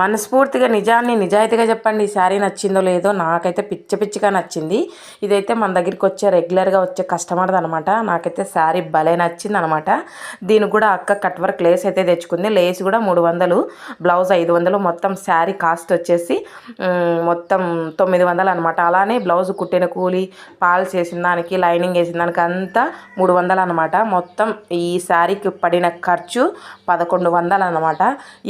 మనస్ఫూర్తిగా నిజాయితీగా చెప్పండి, ఈ శారీ నచ్చిందో లేదో. నాకైతే పిచ్చిగా నచ్చింది. ఇదైతే మన దగ్గరికి వచ్చే రెగ్యులర్గా వచ్చే కస్టమర్ది అనమాట. నాకైతే శారీ భలే నచ్చింది అనమాట. దీనికి కూడా అక్క కట్ వర్క్ లేస్ అయితే తెచ్చుకుంది. లేస్ కూడా 300, బ్లౌజ్ 500, మొత్తం శారీ కాస్ట్ వచ్చేసి మొత్తం 900 అనమాట. అలానే బ్లౌజ్ కుట్టిన కూలి, పాల్స్ వేసిన దానికి, లైనింగ్ వేసిన దానికి అంతా 300 అనమాట. మొత్తం ఈ శారీకి పడిన ఖర్చు 1100 అనమాట.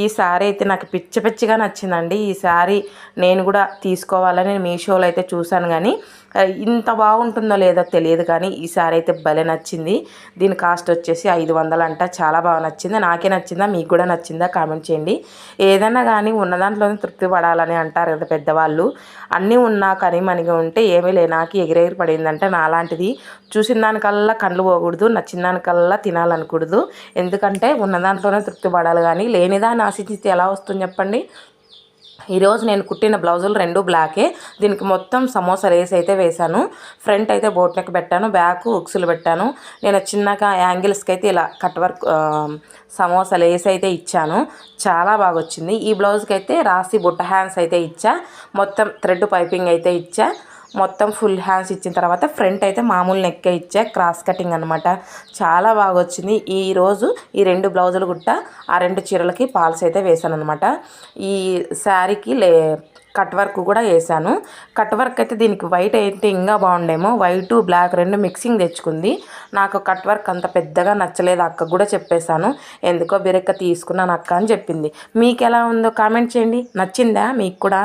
ఈ శారీ అయితే నాకు పిచ్చిగా నచ్చిందండి. ఈ శారీ నేను కూడా తీసుకోవాలని మీషోలో అయితే చూశాను, కానీ ఇంత బాగుంటుందో లేదో తెలియదు, కానీ ఈ శారీ అయితే భలే నచ్చింది. దీని కాస్ట్ వచ్చేసి 500 అంట. చాలా బాగా నచ్చింది. నాకే నచ్చిందా, మీకు కూడా నచ్చిందా కామెంట్ చేయండి. ఏదైనా కానీ ఉన్న దాంట్లోనే తృప్తి పడాలని అంటారు కదా పెద్దవాళ్ళు. అన్నీ ఉన్నా కానీ మనకి ఉంటే ఏమీ లే, నాకు ఎగిరెగిరి పడిందంటే నాలాంటిది. చూసిన దానికల్లా కళ్ళు పోకూడదు, నచ్చిన దానికల్లా తినాలనకూడదు. ఎందుకంటే ఉన్న దాంట్లోనే తృప్తి పడాలి, కానీ లేనిదాన్ని ఆశించితే ఎలా వస్తుంది చెప్పండి. ఈరోజు నేను కుట్టిన బ్లౌజులు 2 బ్లాకే. దీనికి మొత్తం సమోసా లేస్ అయితే వేశాను. ఫ్రంట్ అయితే బోట్ నెక్ పెట్టాను, బ్యాక్ ఉక్సులు పెట్టాను. నేను చిన్నగా యాంగిల్స్కి అయితే ఇలా కట్ వర్క్ సమోసా లేస్ అయితే ఇచ్చాను. చాలా బాగా వచ్చింది. ఈ బ్లౌజ్కి అయితే రాసి బుట్ట హ్యాండ్స్ అయితే ఇచ్చా. మొత్తం థ్రెడ్ పైపింగ్ అయితే ఇచ్చా. మొత్తం ఫుల్ హ్యాండ్స్ ఇచ్చిన తర్వాత ఫ్రంట్ అయితే మామూలు నెక్కే ఇచ్చా, క్రాస్ కటింగ్ అనమాట. చాలా బాగా వచ్చింది. ఈరోజు ఈ 2 బ్లౌజులు గుట్ట ఆ 2 చీరలకి పాల్స్ అయితే వేసాను అనమాట. ఈ శారీకి కట్ వర్క్ కూడా వేసాను. కట్ వర్క్ అయితే దీనికి వైట్ అయితే ఇంకా బాగుండేమో. వైట్ బ్లాక్ 2 మిక్సింగ్ తెచ్చుకుంది. నాకు కట్ వర్క్ అంత పెద్దగా నచ్చలేదు. అక్క కూడా చెప్పేశాను, ఎందుకో బిరెక్క తీసుకున్నాను అక్క అని చెప్పింది. మీకు ఎలా ఉందో కామెంట్ చేయండి. నచ్చిందా మీకు కూడా?